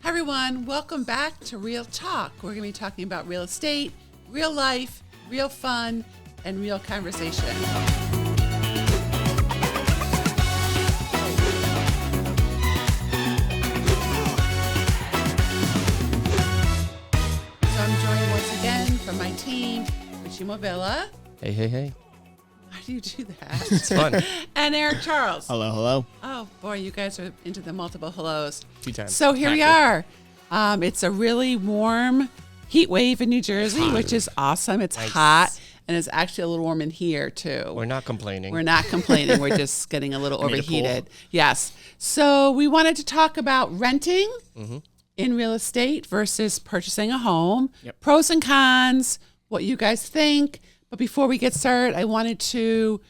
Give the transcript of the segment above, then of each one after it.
Hi everyone, welcome back to Real Talk. We're going to be talking about real estate, real life, real fun, and real conversation. So I'm joined once again from my team, Richie Movilla. Hey. Why do you do that? It's fun. And Eric Charles. Hello. Oh boy, you guys are into the multiple hellos. 2 times. So here we are. It's a really warm heat wave in New Jersey, which is awesome. It's nice. hot, and it's actually a little warm in here too. We're not complaining. We're We're just getting a little Need a overheated. Yes. So we wanted to talk about renting in real estate versus purchasing a home. Yep. Pros and cons, what you guys think. But before we get started, I wanted to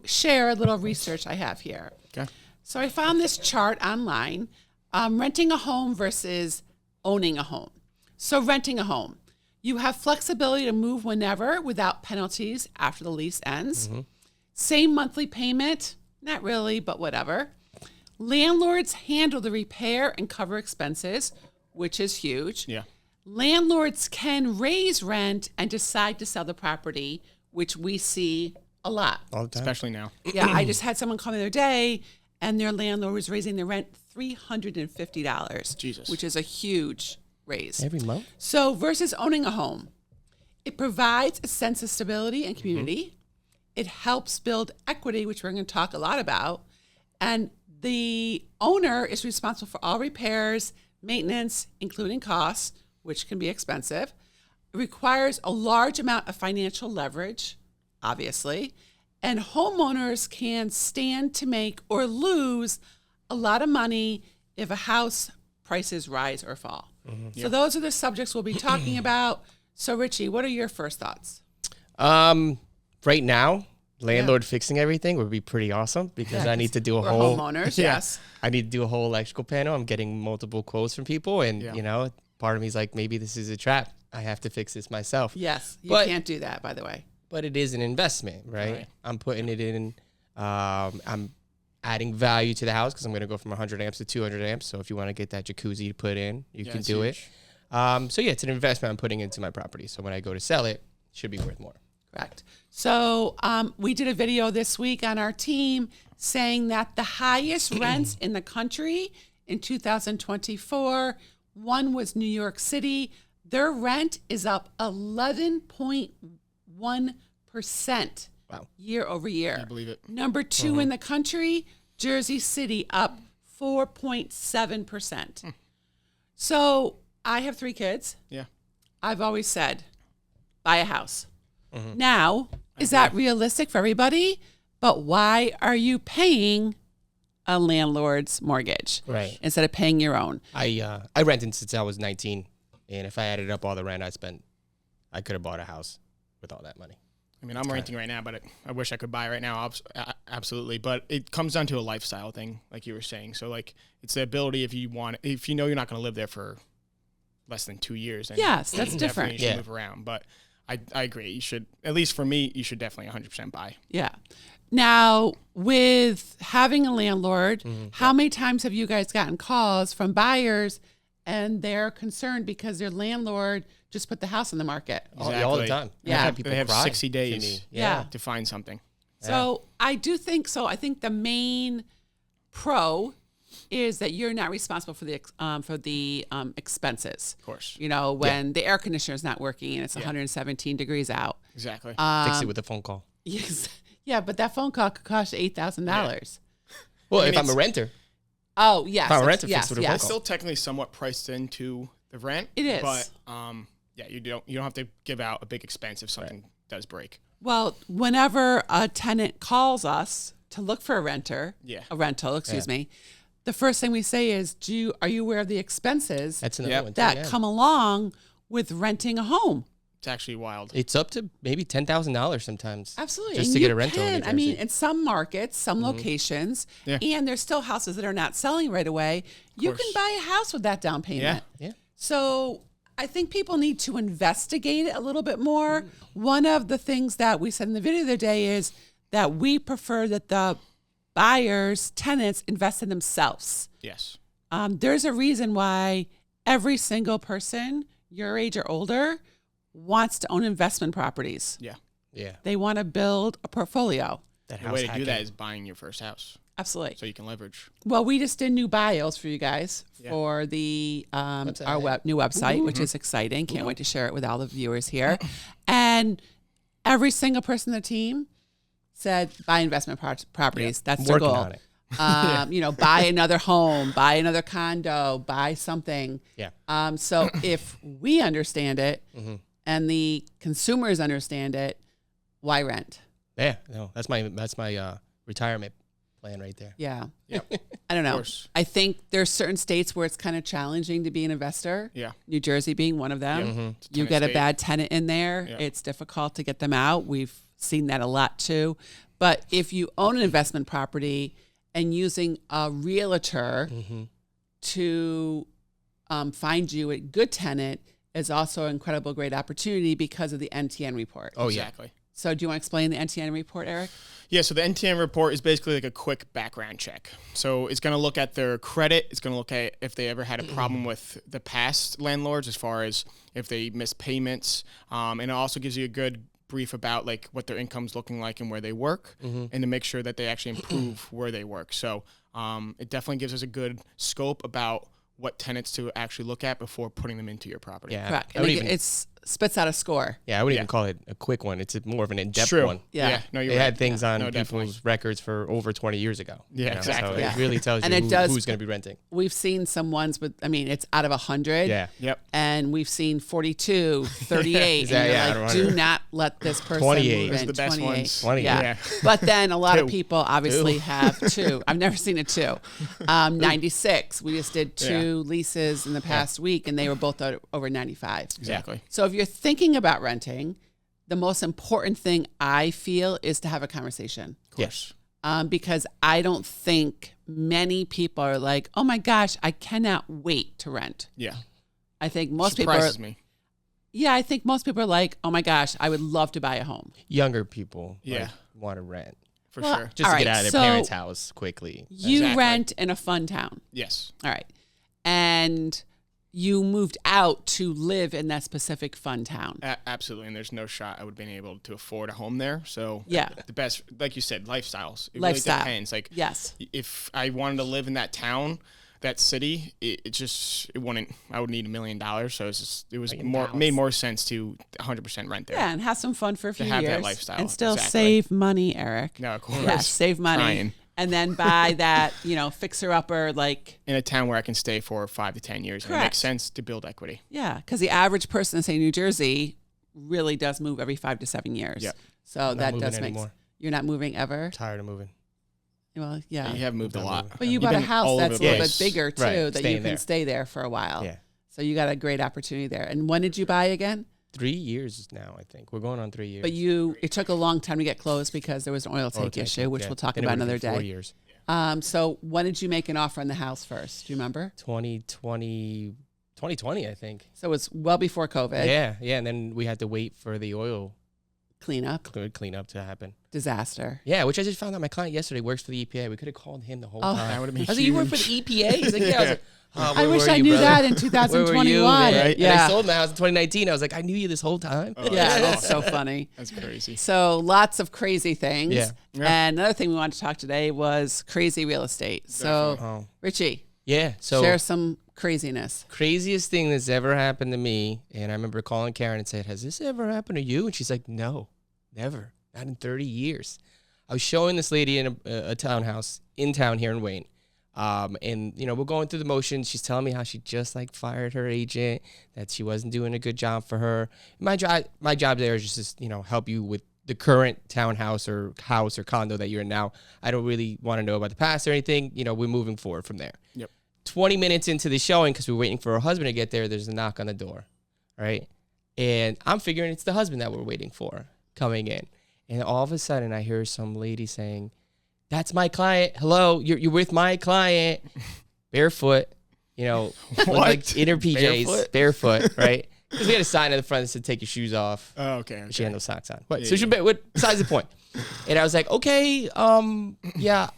share a little research I have here. Okay. So I found this chart online, renting a home versus owning a home. So renting a home, you have flexibility to move whenever without penalties after the lease ends. Same monthly payment, not really, but whatever. Landlords handle the repair and cover expenses, which is huge. Yeah. Landlords can raise rent and decide to sell the property, which we see a lot. All the time. Especially now. Yeah, I just had someone call me the other day, and their landlord was raising their rent $350. Jesus. Which is a huge raise. Every month? So versus owning a home, it provides a sense of stability and community. It helps build equity, which we're going to talk a lot about. And the owner is responsible for all repairs, maintenance, including costs, which can be expensive. It requires a large amount of financial leverage, obviously. And homeowners can stand to make or lose a lot of money if a house prices rise or fall. So those are the subjects we'll be talking about. So Richie, what are your first thoughts? Right now, landlord fixing everything would be pretty awesome because I need to do a We're whole homeowners, Yeah. yes. I need to do a whole electrical panel. I'm getting multiple quotes from people, and Yeah. you know, part of me is like, maybe this is a trap. I have to fix this myself. Yes, you But- can't do that, by the way. But it is an investment, right? Right. I'm putting it in. I'm adding value to the house because I'm going to go from 100 amps to 200 amps. So if you want to get that jacuzzi to put in, you can it's do huge. it. So yeah, it's an investment I'm putting into my property. So when I go to sell it, it should be worth more. Correct. So we did a video this week on our team saying that the highest rents in the country in 2024, one was New York City. Their rent is up 11.1% Wow. year over year. I believe it. Number 2 in the country, Jersey City, up 4.7%. So I have 3 kids. Yeah. I've always said, buy a house. Now, is that realistic for everybody? But why are you paying a landlord's mortgage Right. instead of paying your own? I rented since I was 19, and if I added up all the rent I spent, I could have bought a house with all that money. I mean, I'm renting right now, but I wish I could buy right now. Absolutely. But it comes down to a lifestyle thing, like you were saying. So, like, it's the ability if you know you're not going to live there for less than 2 years. Then Yes, that's definitely different. You should move around. But I agree. You should, at least for me, you should definitely 100% buy. Yeah. Now, with having a landlord, how many times have you guys gotten calls from buyers and they're concerned because their landlord just put the house on the market? All the Exactly. time. Yeah. I've had people They have cry 60 to days. me. Yeah. To find something. So I do think so. I think the main pro is that you're not responsible for the expenses. Of course. You know, when the air conditioner is not working and it's 117 degrees out. Exactly. Fix it with a phone call. Yes. Yeah, but that phone call could cost you $8,000. Well, I if mean, I'm a renter, Oh, yes. If I'm a renter, yes, fix it with a yes. phone It's still technically somewhat priced into the rent. It is. But yeah, you don't have to give out a big expense if something does break. Well, whenever a tenant calls us to look for a rental, excuse me, the first thing we say is, are you aware of the expenses that's another Yep. one. Too, that yeah. come along with renting a home? It's actually wild. It's up to maybe $10,000 sometimes. Absolutely. Just And to get you a rental. in New can. I mean, Jersey. in some markets, some locations, Yeah. and there's still houses that are not selling right away, you can course. buy a house with that down payment. yeah. So I think people need to investigate it a little bit more. One of the things that we said in the video the other day is that we prefer that the buyers, tenants invest in themselves. Yes. There's a reason why every single person your age or older wants to own investment properties. Yeah. Yeah. They want to build a portfolio. That The way to do that is buying your first house Absolutely. so you can leverage. Well, we just did new bios for you guys Yeah. for the our Website. new website, which is exciting. Can't wait to share it with all the viewers here. And every single person on the team said buy investment properties. That's their Working goal. on it. Buy another home, buy another condo, buy something. Yeah. So if we understand it and the consumers understand it, why rent? Yeah. No, that's my retirement plan right there. Yeah. Yep. I don't know. course. I think there's certain states where it's kind of challenging to be an investor. Yeah. New Jersey being one of them. It's a You tenant get a state. bad tenant in there, Yeah. it's difficult to get them out. We've seen that a lot too. But if you own an investment property and using a realtor to find you a good tenant is also an incredible great opportunity because of the NTN report. Oh, yeah. Exactly. So do you want to explain the NTN report, Eric? Yeah, so the NTN report is basically like a quick background check. So it's going to look at their credit. It's going to look at if they ever had a problem with the past landlords as far as if they missed payments. And it also gives you a good brief about like what their income's looking like and where they work and to make sure that they actually improve where they work. So it definitely gives us a good scope about what tenants to actually look at before putting them into your property. Yeah. Correct. I And would it, even, it's spits out a score. yeah, I wouldn't Yeah. even call it a quick one. It's more of an in-depth True. one. Yeah. No, you're They right. had things on No, people's definitely. records for over 20 years ago. Yeah, So exactly. Yeah. it really tells And you it does- who's going to be renting. We've seen some ones with, I mean, it's out of 100. Yeah. Yep. And we've seen 42, 38. Yeah, and you're yeah, I like, don't do wonder. not let this person 28. move Those are in. the best 28. ones. 28. Yeah. Yeah. But then a lot of Two. people obviously Two. have two. I've never seen a two. 96. We just did two leases in the past week, and they were both over 95. Exactly. So if you're thinking about renting, the most important thing I feel is to have a conversation. Of course. Because I don't think many people are like, oh my gosh, I cannot wait to rent. Yeah. I think most people Surprises are, me. yeah, I think most people are like, oh my gosh, I would love to buy a home. Younger people Yeah. want to rent For Well, sure. just All to get right, out of so- their parents' house quickly. You Exactly. rent in a fun town. Yes. All right. And you moved out to live in that specific fun town. Absolutely. And there's no shot I would have been able to afford a home there. So Yeah. the best, like you said, lifestyles. It Lifestyle. really depends. Like Yes. if I wanted to live in that town, that city, it wouldn't, I would need $1 million. So it was Like in more, Dallas. made more sense to 100% rent there. Yeah, and have some fun for a few have that years. lifestyle. And still Exactly. save money, Eric. No, of course. Yeah, save money. Trying. And then buy that, fixer-upper, like, In a town where I can stay for 5 to 10 years. And it Correct. makes sense to build equity. yeah, because the average person in, say, New Jersey really does move every 5 to 7 years. Yep. So Not that moving does make anymore. sense. You're not moving ever? Tired of moving. Well, yeah. You have moved a Not lot. moving. But you You've bought a been house all over that's a the little place. bit bigger, too, Right, that you staying can there. stay there for a while. Yeah. So you got a great opportunity there. And when did you buy again? 3 years now, I think. We're going on 3 years. But it took a long time to get closed because there was an oil tank issue, which Yeah. we'll talk Then it about would've another been 4 day. years. So when did you make an offer on the house first? Do you remember? 2020, I think. So it was well before COVID. Yeah. And then we had to wait for the oil Cleanup, cleanup to happen. disaster. Yeah, which I just found out my client yesterday works for the EPA. We could have called him the whole Oh. time. That would have I been was like, you work for the EPA? He's like, yeah. I was like, oh, I where wish were I you, knew brother? that in Where were you, 2021. man? And Yeah. I sold my house in 2019. I was like, I knew you this whole time. Oh, Yeah, that's so funny. That's crazy. So lots of crazy things. Yeah. Yeah. And another thing we wanted to talk today was crazy real estate. So Oh. Richie, Yeah. So share some craziness. craziest thing that's ever happened to me. And I remember calling Karen and said, has this ever happened to you? And she's like, no, never. Not in 30 years. I was showing this lady in a townhouse in town here in Wayne. And, we're going through the motions. She's telling me how she just fired her agent, that she wasn't doing a good job for her. My job there is just to, help you with the current townhouse or house or condo that you're in now. I don't really want to know about the past or anything. We're moving forward from there. Yep. 20 minutes into the showing, because we're waiting for her husband to get there, there's a knock on the door, right? And I'm figuring it's the husband that we're waiting for coming in. And all of a sudden, I hear some lady saying, that's my client. Hello, you're with my client. Barefoot, look like in her PJs, barefoot, right? Because we had a sign at the front that said, take your shoes off. Oh, okay. She had no socks on. What? Yeah, So besides the point. And I was like, okay, yeah,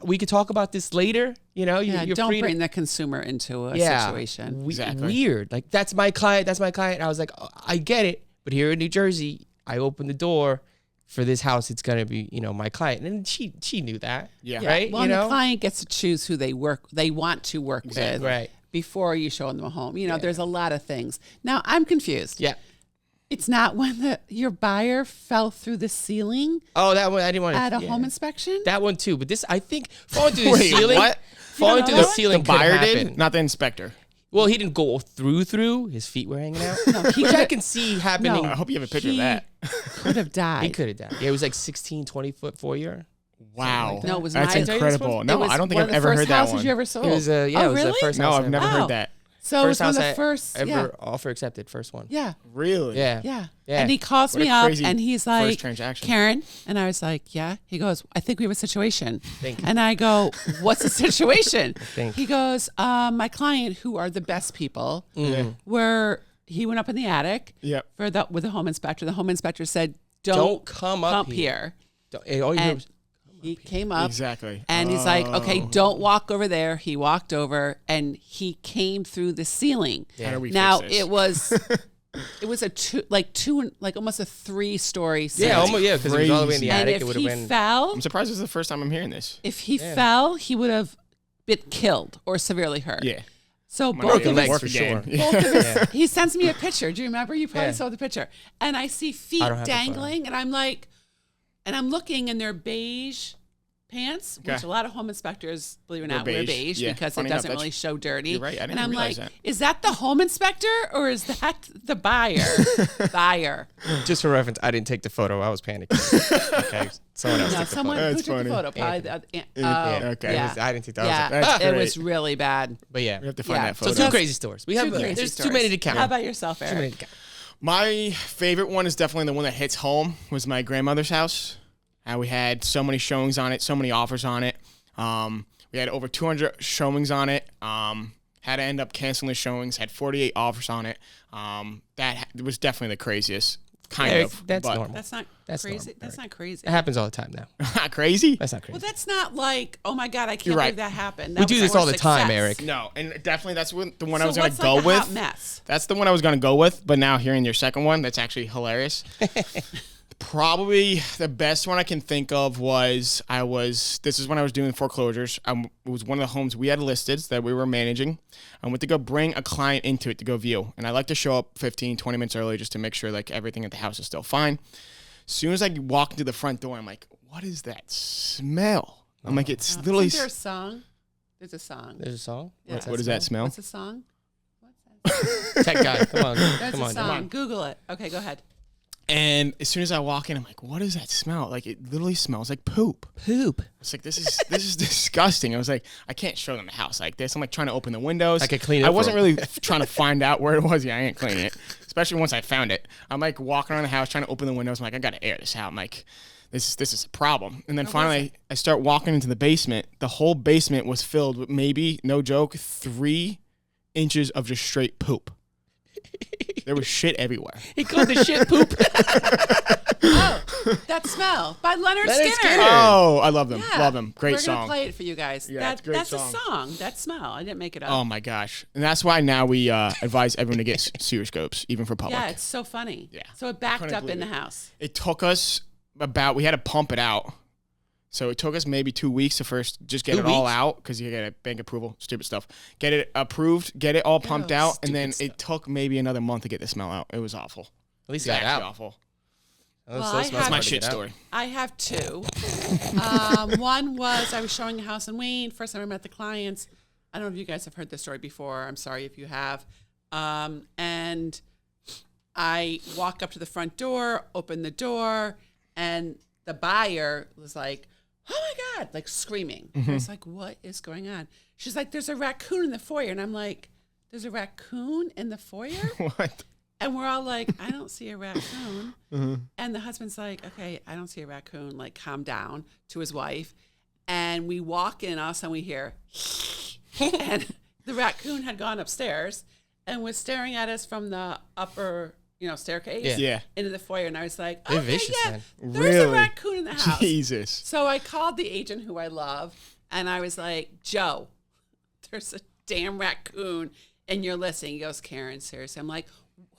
we could talk about this later. You know, Yeah, you're don't free bring to, the consumer into a situation. Exactly. Weird. Like, that's my client. That's my client. I was like, oh, I get it. But here in New Jersey, I opened the door for this house. It's going to be, you know, my client. And she knew that. Yeah. Right. Well, you and know? the client gets to choose who they want to work with Right. before you show them a home. You know, there's a lot of things. Now, I'm confused. Yeah. It's not when your buyer fell through the ceiling Oh, that one. I didn't want to. at a home inspection? That one too. But this, I think, falling through the Wait, ceiling. what? Falling know through that the one? ceiling The buyer could did, happen. not the inspector. Well, he didn't go through. His feet were hanging out. he Which I could- can see happening. I hope you have a picture of He that. could have died. He could have died. Yeah, it was like 16, 20 foot foyer. Wow. like that. No, it was That's my- incredible. It No, was I don't think one I've of the ever first heard that houses one. you ever sold. It was oh, it was really? the first No, house I've never Wow. heard that. So First it was house one I of the first. ever offer accepted. First one. Yeah. Really? Yeah. Yeah. Yeah. And he calls What me a up crazy and he's first like, transaction. Karen. And I was like, yeah. He goes, I think we have a situation. Thank you. And I go, what's the situation? Thank He goes, my client, who are the best people, where he went up in the attic Yep. with the home inspector. The home inspector said, Don't come up here. All you heard And was, he came up. Exactly. And he's like, okay, don't walk over there. He walked over and he came through the ceiling. How do we Now fix this? it was almost a 3-story ceiling. yeah, almost, yeah, because it was all the way in the Crazy. And attic. if It would have he been. fell, I'm surprised this is the first time I'm hearing this. if he fell, he would have been killed or severely hurt. Yeah. So Might both not be of legs work for again. sure. both of his, he sends me a picture. Do you remember? You probably Yeah. saw the picture. And I see feet I don't have the photo. dangling, and I'm like, and I'm looking, and they're beige pants, which Okay. a lot of home inspectors, believe it or Wear not, wear beige. beige Yeah. because Funny it enough, doesn't that's- really show dirty. You're right. I didn't and I'm realize like, that. is that the home inspector or is that the buyer? Buyer. Just for reference, I didn't take the photo. I was panicking. Okay, someone else No, took the someone photo. who That's took funny. the photo. Probably Anthony. Okay. Yeah. I didn't take that. I was Yeah, like, That's it great. was really bad. but yeah. We have to find Yeah. that So photo. two crazy stories. We have. Two crazy There's stories. too many to count. How about yourself, Eric? Too many to count. My favorite one is definitely the one that hits home. Was my grandmother's house. We had so many showings on it, so many offers on it. We had over 200 showings on it. Had to end up canceling the showings. Had 48 offers on it. That was definitely the craziest. Kind Eric, of. that's but- normal. That's not That's crazy. normal, That's not crazy. It happens all the time now. Not crazy? That's not crazy. Well, that's not like, oh my God, I can't You're right. believe that happened. We That do was this more all the time, success. Eric. No, and definitely that's the one I So was going what's to go like a with. hot mess? That's the one I was going to go with, but now hearing your second one, that's actually hilarious. Probably the best one I can think of was this is when I was doing foreclosures. It was one of the homes we had listed that we were managing. I went to go bring a client into it to go view. And I like to show up 15, 20 minutes early just to make sure like everything at the house is still fine. As soon as I walk into the front door, I'm like, what is that smell? I'm like, it's literally... Isn't there a song? There's a song. There's a song. Yeah. What's What does that smell? What's the song? What's that? Tech guy, come on, There's come a on. song. Google it. Okay, go ahead. And as soon as I walk in, I'm like, what is that smell? Like, it literally smells like poop. Poop. It's like, this is disgusting. I was like, I can't show them the house like this. I'm like trying to open the windows. I could clean it I for wasn't them. really trying to find out where it was. Yeah, I ain't cleaning it. Especially once I found it. I'm like walking around the house trying to open the windows. I'm like, I got to air this out. I'm like, this is a problem. And then finally, I start walking into the basement. The whole basement was filled with maybe, no joke, 3 inches of just straight poop. There was shit everywhere. He called the shit poop. Oh, that smell by Leonard Leonard Skinner. Skinner. Oh, I love them. Yeah. Love them. Great We're song. gonna play it for you guys. Yeah, it's a great that's song. a song. That smell. I didn't make it up. Oh my gosh. And that's why now we advise everyone to get sewer scopes, even for public. yeah, it's so funny. Yeah. So it backed Couldn't up in the believe it. house. It took us we had to pump it out. So it took us maybe 2 weeks to first just get 2 it all weeks? out because you get a bank approval, stupid stuff. Get it approved, get it all pumped out, and then stupid it took maybe another month to get the smell out. It was awful. At least It it was got actually out. awful. Well, I That's have- my Hard shit story. I have 2. One was I was showing a house in Wayne. First time I met the clients. I don't know if you guys have heard this story before. I'm sorry if you have. And I walk up to the front door, open the door, and the buyer was like, oh my God, like screaming. I was like, what is going on? She's like, there's a raccoon in the foyer. And I'm like, there's a raccoon in the foyer? What? And we're all like, I don't see a raccoon. And the husband's like, okay, I don't see a raccoon. Like, calm down, to his wife. And we walk in, all of a sudden we hear, and the raccoon had gone upstairs and was staring at us from the upper, staircase Yeah. into the foyer. And I was like, They're okay, vicious, yeah, man. there's a Really? raccoon in the house. Jesus. So I called the agent who I love, And I was like, Joe, there's a damn raccoon in your listing. He goes, Karen, seriously. I'm like,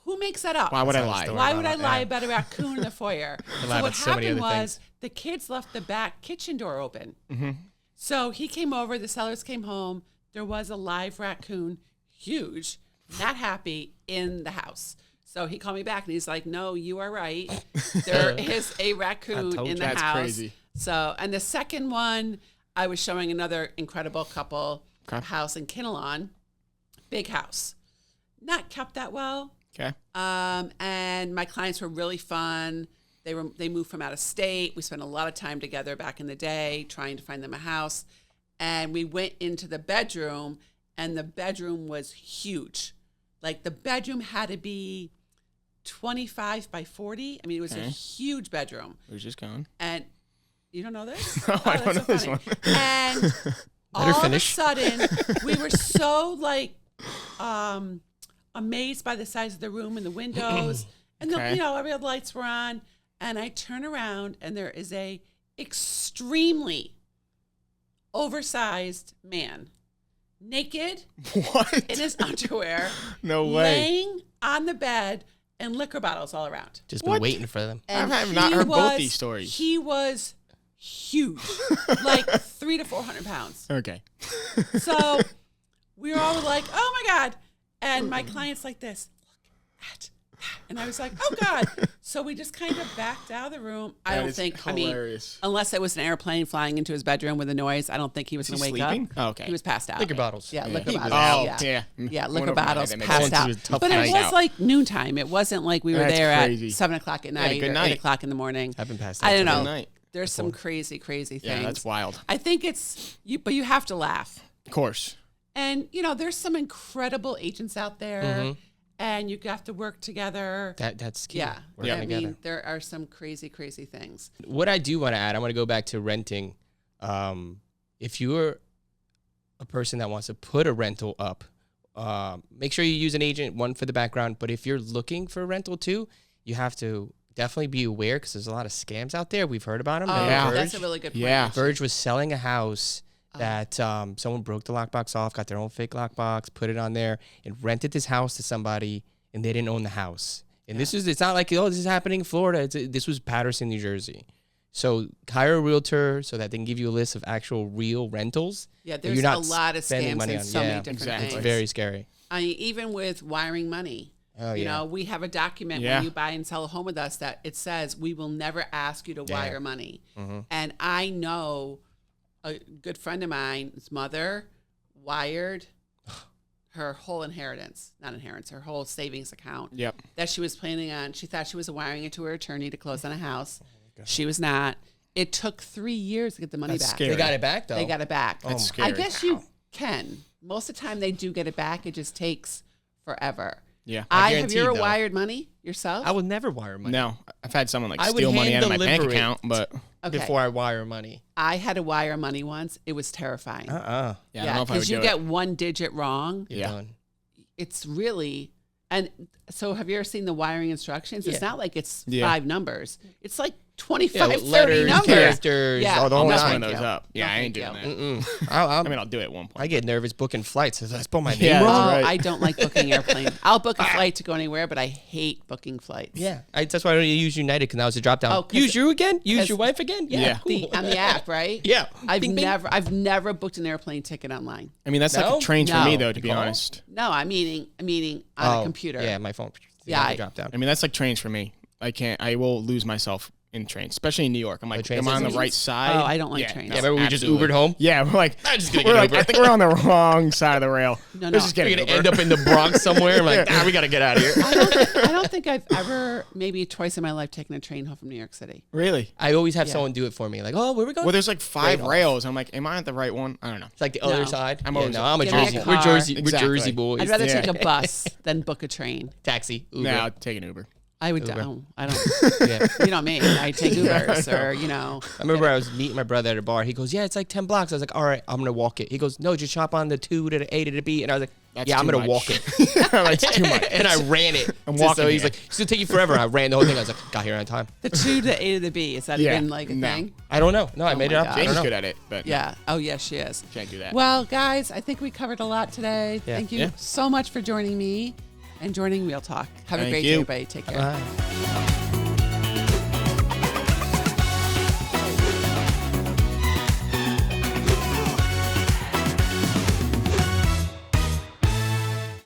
who makes that up? Why would I That's lie? not a Why would I lie Yeah. about a raccoon in the foyer? lie So about what so many happened other was things. the kids left the back kitchen door open. Mm-hmm. So he came over, the sellers came home. There was a live raccoon, huge, not happy, in the house. So he called me back and he's like, no, you are right. There is a raccoon told in you. the That's house. crazy. So, and the second one, I was showing another incredible couple Okay. house in Kinnelon, big house, not kept that well. Okay. And my clients were really fun. They moved from out of state. We spent a lot of time together back in the day trying to find them a house. And we went into the bedroom, and the bedroom was huge. Like the bedroom had to be 25 by 40. I mean, it was a Okay. huge bedroom. Where's this going? And you don't know this? No, I don't that's know so this funny. one. And Let her all finish. of a sudden, we were so like amazed by the size of the room and the windows, and Okay. every other lights were on. And I turn around, and there is a extremely oversized man, naked What? in his underwear, No way. laying on the bed, and liquor bottles all around. Just been What? waiting for them. And I have not he heard both was- these stories. He was huge, like 300 to 400 pounds. Okay. So we were all like, oh my God. And my client's like this, look at that. And I was like, oh God. So we just kind of backed out of the room. I That don't is think, hilarious. unless it was an airplane flying into his bedroom with a noise, I don't think he was Is going he to wake sleeping? up. Oh, okay. He was passed out. Liquor bottles. Yeah, Yeah. liquor He bottles. was- yeah. yeah. Yeah, One liquor over my head, bottles that makes passed sense. out. It was a tough But it night was out. like noontime. It wasn't like we were That's there crazy. at 7 o'clock at night good or night. 8 o'clock in the morning. I've been passed I don't out know. Good night. There's some crazy, crazy things. Yeah, that's wild. I think it's you, but you have to laugh. Of course. And there's some incredible agents out there, Mhm. and you have to work together. That's key. Yeah, Working I together. mean, there are some crazy, crazy things. What I do want to add, I want to go back to renting. If you're a person that wants to put a rental up, make sure you use an agent, one for the background. But if you're looking for a rental too, you have to definitely be aware because there's a lot of scams out there. We've heard about them. Oh, Yeah. that's a really good point. Yeah. Verge was selling a house that someone broke the lockbox off, got their own fake lockbox, put it on there, and rented this house to somebody, and they didn't own the house. And it's not like, this is happening in Florida. This was Patterson, New Jersey. So hire a realtor so that they can give you a list of actual real rentals. Yeah, that there's you're a not lot of spending scams money and on. so Yeah, many different exactly. It's things. very scary. I mean, even with wiring money. Oh, yeah. We have a document Yeah. when you buy and sell a home with us that it says we will never ask you to Yeah. wire money. Mhm. And I know a good friend of mine's mother wired her whole her whole savings account Yep. that she was planning on. She thought she was wiring it to her attorney to close on a house. She was not. It took 3 years to get the money That's back. scary. They got it back, though. They got it back. That's my scary. I guess you can. Most of the time they do get it back. It just takes forever. Yeah. Have you guaranteed, ever though. wired money yourself? I would never wire money No, I've had someone like I would steal money out of hand my bank deliver it. account, but Okay. before I wire money. I had to wire money once. It was terrifying. yeah, I don't know if I would because you do get it. one digit wrong. You're Yeah. done. It's really, and so have you ever seen the wiring instructions? It's Yeah. not like it's Yeah. 5 numbers. It's like 25, Yeah, 30 letters, numbers. characters. Yeah. Oh, don't No, mess one thank of those you. up. Yeah, No, I ain't thank doing you. that. I I mean, I'll do it at one point. get nervous booking flights. Did I spell my name Yeah, wrong? that's Oh, right. I don't like booking airplanes. I'll book a flight to go anywhere, but I hate booking flights. Yeah, that's why I don't use United because now it's a drop down. Oh, 'cause use you again? Use 'cause your wife again? Yeah, Yeah. cool. On the app, right? Yeah. I've Bing, bing. never booked an airplane ticket online. I mean, that's No? like trains for me, No. though, to be call? honest. No, I'm meaning on a computer. Yeah, my phone. Yeah, I- drop down. I mean, that's like trains for me. I will lose myself in trains, especially in New York. I'm like, train am I on the stations? right side? Oh, I don't like yeah, trains. no, Yeah, remember we just absolutely. Ubered home? Yeah, we're like, I'm just gonna we're get like, Uber. I think we're on the wrong side of the rail. No, Let's no. just get We're an gonna Uber. end up in the Bronx somewhere. I'm like, we gotta get out of here. I don't think I've ever, maybe twice in my life, taken a train home from New York City. Really? I always have Yeah. someone do it for me. Like, oh, where we going? Well, there's like 5 Right off. rails. I'm like, am I at the right one? I don't know. It's like the No. other side. I'm Yeah, always no, like, I'm a give me a Jersey. car. We're Jersey. Exactly. We're Jersey boys. I'd rather Yeah. take a bus than book a train. Taxi. Uber. Now take an Uber. I would. Uber. I don't. Yeah. You know me. I take Ubers or I remember I was meeting my brother at a bar. He goes, yeah, it's like 10 blocks. I was like, all right, I'm going to walk it. He goes, no, just chop on the 2 to the A to the B. And I was like, That's yeah, I'm too gonna much. walk it. That's too much. And I ran it. I'm So walking he's it. like, it's gonna take you forever. I ran the whole thing. I was like, got here on time. The 2 to A to the B. Is that Yeah, even like a no. thing? I don't know. No, I Oh made it my up. God. I don't Jane's know. good at it, but Yeah. Oh, yes, she is. can't do that. Well, guys, I think we covered a lot today. Yeah. Thank you Yeah. so much for joining me and joining Real Talk. Have a Thank great you. day, everybody. Take care. Bye.